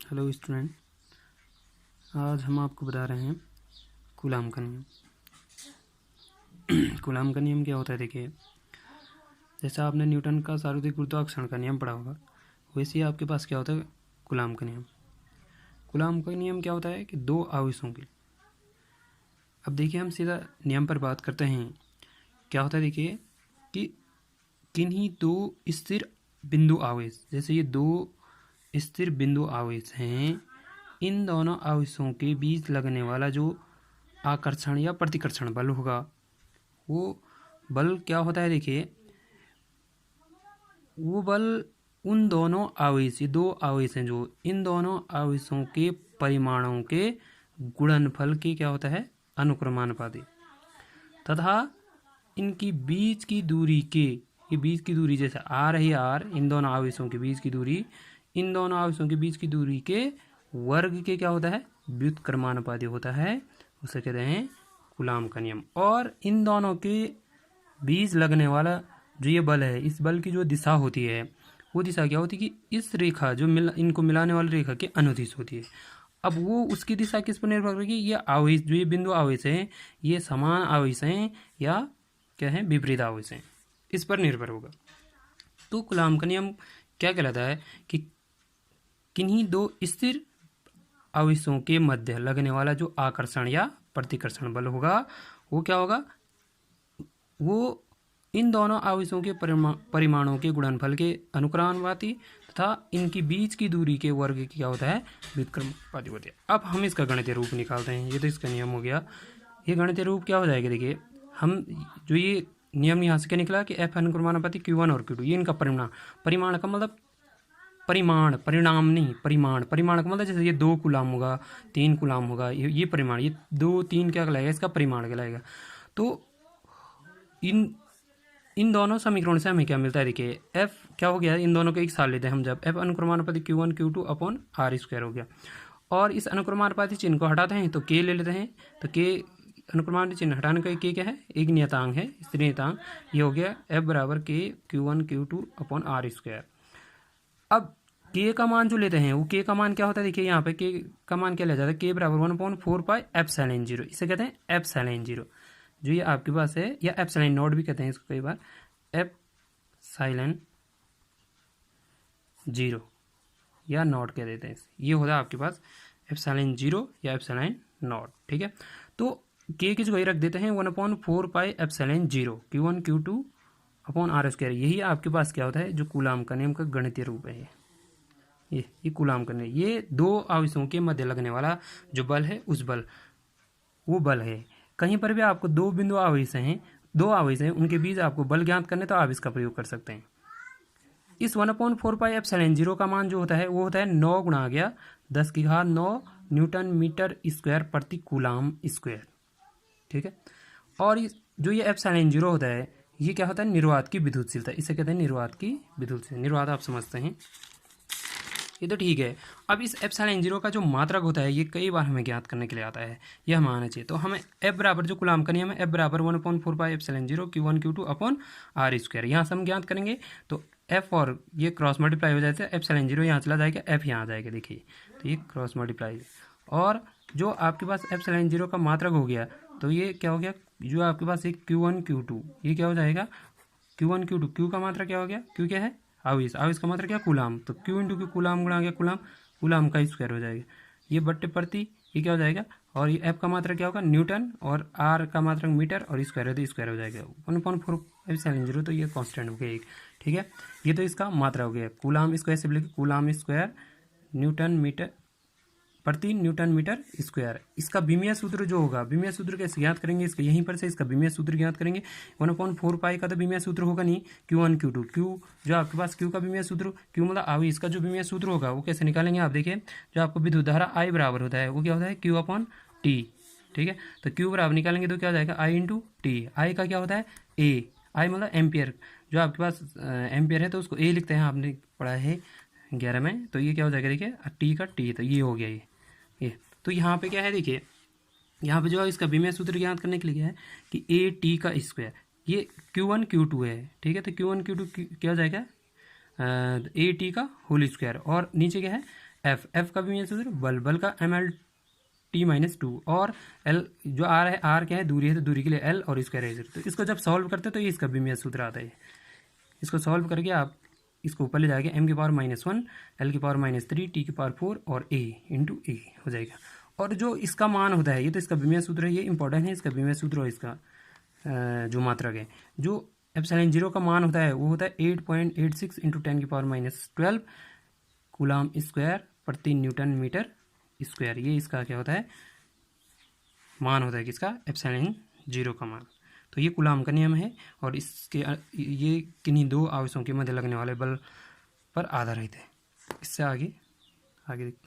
Hello student, आज हम आपको बता रहे हैं कूलाम का नियम। कूलाम का नियम क्या होता है? देखिए, जैसा आपने न्यूटन का सार्वत्रिक गुरुत्वाकर्षण का नियम पढ़ा होगा, वैसे ही आपके पास क्या होता है कूलाम का नियम। कूलाम का नियम क्या होता है कि दो आवेशों के, अब देखिए हम सीधा नियम पर बात करते हैं। क्या होता है देखिए कि किन्हीं दो स्थिर बिंदु आवेश, जैसे ये दो स्थिर बिंदु आवेश हैं, इन दोनों आवेशों के बीच लगने वाला जो आकर्षण या प्रतिकर्षण बल होगा, वो बल क्या होता है देखिए, वो बल उन दोनों आवेश, ये दो आवेश हैं जो, इन दोनों आवेशों के परिमाणों के गुणनफल के क्या होता है अनुक्रमानुपाती, तथा इनकी बीच की दूरी के, ये बीच की दूरी जैसे आर है आर, इन दोनों आवेशों के बीच की दूरी, इन दोनों आवेशों के बीच की दूरी के वर्ग के क्या होता है व्युत्क्रमानुपाती होता है, उसे कहते हैं कूलाम का नियम। और इन दोनों के बीच लगने वाला जो ये बल है, इस बल की जो दिशा होती है, वो दिशा क्या होती है कि इस रेखा जो इनको मिलाने वाली रेखा के अनुदिश होती है। अब वो उसकी दिशा किस पर निर्भर करेगी? ये आवेश, जो ये बिंदु आवेश हैं, ये समान आवेश हैं या क्या है विपरीत आवेश हैं, इस पर निर्भर होगा। तो कूलाम का नियम क्या कहलाता है कि किन्हीं दो स्थिर आवेशों के मध्य लगने वाला जो आकर्षण या प्रतिकर्षण बल होगा, वो क्या होगा, वो इन दोनों आवेशों के परिमाणों के गुणनफल के अनुक्रमानुपाती तथा इनकी बीच की दूरी के वर्ग की क्या होता है व्युत्क्रमानुपाती होती है। अब हम इसका गणितीय रूप निकालते हैं। ये तो इसका नियम हो गया। ये गणितीय रूप क्या हो जाएगा? देखिए, हम जो ये नियम यहाँ से क्या निकला कि एफ अनुक्रमानुपाती Q1 और Q2, ये इनका परिमाण का मतलब परिणाम नहीं, परिमाण का मतलब जैसे ये 2 कूलाम होगा, 3 कूलाम होगा, ये परिमाण, ये 2 3 क्या कहलाएगा, इसका परिमाण कहलाएगा। तो इन दोनों समीकरण से हमें क्या मिलता है? देखिए, एफ क्या हो गया, इन दोनों को एक साथ लेते हैं हम, जब एफ अनुक्रमानुपाती Q1 Q2 upon R square हो गया, और इस अनुक्रमानुपाती चिन्ह को हटाते हैं तो के ले लेते हैं, तो के अनुक्रमानुपाती चिन्ह हटाने का के क्या है, एक नियतांक है, स्थिर नियतांक, ये हो गया एफ बराबर के Q1 Q2 upon R square. अब के का मान जो लेते हैं, वो के का मान क्या होता है? देखिए यहाँ पे के का मान क्या लिया जाता है, के बराबर 1/4 पाई एप्सिलॉन 0, इसे कहते हैं एप्सिलॉन 0, जो ये आपके पास है, या एप्सिलॉन नॉट भी कहते हैं इसको कई बार, एप्सिलॉन 0 या नॉट कह देते हैं, ये होता है आपके पास एप्सिलॉन 0 या एप्सिलॉन नॉट। ठीक है, तो के की जगह रख देते हैं 1/4 pi epsilon 0 Q1 Q2 upon R square. यही आपके पास क्या होता है जो कूलाम का नियम का गणितीय रूप है। ये कूलाम का नियम, ये दो आवेशों के मध्य लगने वाला जो बल है, उस बल, वो बल है। कहीं पर भी आपको दो बिंदु आवेश हैं, दो आवेश हैं, उनके बीच आपको बल ज्ञात करने, तो आप इसका प्रयोग कर सकते हैं। इस 1/4 पाई एप्सिलॉन 0 का मान जो होता है वो होता है 9 गुणा गया 10⁹ न्यूटन मीटर स्क्वायर प्रति कूलाम स्क्वायर। ठीक है, और जो ये एप्सिलॉन 0 होता है, ये क्या होता है निर्वात की विद्युतशीलता, इसे कहते हैं निर्वात की विद्युतशीलता। निर्वात आप समझते हैं, ये तो ठीक है। अब इस एप्सिलॉन 0 का जो मात्रक होता है, ये कई बार हमें ज्ञात करने के लिए आता है, ये हमें आना चाहिए। तो हमें एफ बराबर, जो कूलाम का नियम है, एफ बराबर 1/4 pi epsilon 0 Q1 Q2 upon R square, यहाँ से हम ज्ञात करेंगे। तो एफ और ये क्रॉस मल्टीप्लाई हो जाए, एप्सिलॉन 0 यहाँ चला जाएगा, एफ यहाँ आ जाएगा, देखिए, तो ये क्रॉस मल्टीप्लाई। और जो आपके पास एप्सिलॉन 0 का मात्रक हो गया, तो ये क्या हो गया, जो आपके पास एक Q1 Q2, ये क्या हो जाएगा Q1 Q2, Q का मात्रा क्या हो गया, Q क्या है आवेश, आवेश का मात्रा क्या कूलाम, तो Q इंटू Q कूलाम गुणा गया कूलाम, कूलाम का स्क्वायर हो जाएगा, ये बट्टे प्रति, ये क्या हो जाएगा, और ये एफ का मात्रा क्या होगा न्यूटन, और आर का मात्रा मीटर, और स्क्वायर है तो स्क्वायर हो जाएगा 1/4 एप्सिलॉन 0, तो ये कांस्टेंट हो गया एक। ठीक है, ये तो इसका मात्रा हो गया। कूलाम इसको ऐसे लिखे, कूलाम स्क्वायर न्यूटन मीटर प्रति न्यूटन मीटर स्क्वायर। इसका विमीय सूत्र जो होगा, विमीय सूत्र कैसे ज्ञात करेंगे, इसका यहीं पर से इसका विमीय सूत्र ज्ञात करेंगे। 1/4 पाई का तो विमीय सूत्र होगा नहीं, Q1 Q2, Q जो आपके पास Q का विमीय सूत्र, Q मतलब आवेश, इसका जो विमीय सूत्र होगा वो कैसे निकालेंगे आप देखिए, जो आपको विद्युत धारा I बराबर होता है, वो क्या होता है Q/T। ठीक है, तो Q बराबर निकालेंगे तो क्या हो जाएगा I × T। I का क्या होता है A, I मतलब एम्पियर, जो आपके पास एम्पियर है तो उसको A लिखते हैं, आपने पढ़ा है 11 में। तो ये क्या हो जाएगा देखिए, T का T, तो ये हो गया ये। तो यहाँ पे क्या है देखिए, यहाँ पे जो है इसका विमीय सूत्र ज्ञात करने के लिए है कि AT का स्क्वायर, ये Q1 Q2 है। ठीक है, तो Q1 Q2 क्या हो जाएगा AT का होल स्क्वायर, और नीचे क्या है एफ का विमीय सूत्र बल का ml t-2 और l जो r है, r क्या है, दूरी है, तो दूरी के लिए l और स्क्वायर है। तो इसको जब सॉल्व करते हैं तो ये इसका विमीय सूत्र आता है। इसको सॉल्व करके आप इसको ऊपर ले जाके m की पावर -1 l की पावर -3 t की पावर 4 और a इंटू ए हो जाएगा। और जो इसका मान होता है, ये तो इसका विमीय सूत्र है, ये इंपॉर्टेंट है, इसका विमीय सूत्र और इसका जो मात्रक है, जो एप्सिलॉन 0 का मान होता है वो होता है 8.86 इंटू 10 की पावर -12 कूलाम स्क्वायर प्रति न्यूटन मीटर स्क्वायर। ये इसका क्या होता है, मान होता है किसका, एप्सिलॉन 0 का मान। तो ये कूलाम का नियम है और इसके ये किन्हीं दो आवेशों के मध्य लगने वाले बल पर आधारित है। इससे आगे देखते हैं।